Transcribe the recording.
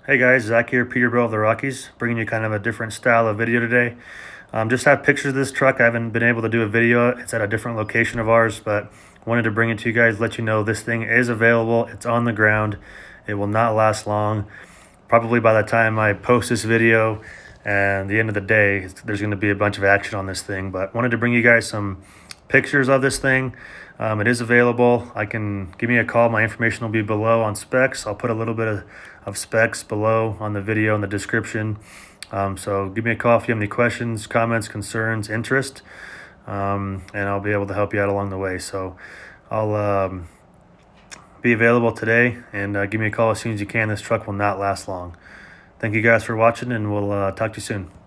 Hey guys, Zach here, Peterbilt of the Rockies, bringing you kind of a different style of video today. Just have pictures of this truck. I haven't been able to do a video. It's at a different location of ours, but wanted to bring it to you guys, let you know this thing is available. It's on the ground. It will not last long. Probably by the time I post this video and the end of the day, there's going to be a bunch of action on this thing, but wanted to bring you guys some pictures of this thing. It is available. Give me a call. My information will be below on specs. I'll put a little bit of specs below on the video in the description. So give me a call if you have any questions, comments, concerns, interest, and I'll be able to help you out along the way. So I'll be available today, and give me a call as soon as you can. This truck will not last long. Thank you guys for watching, and we'll talk to you soon.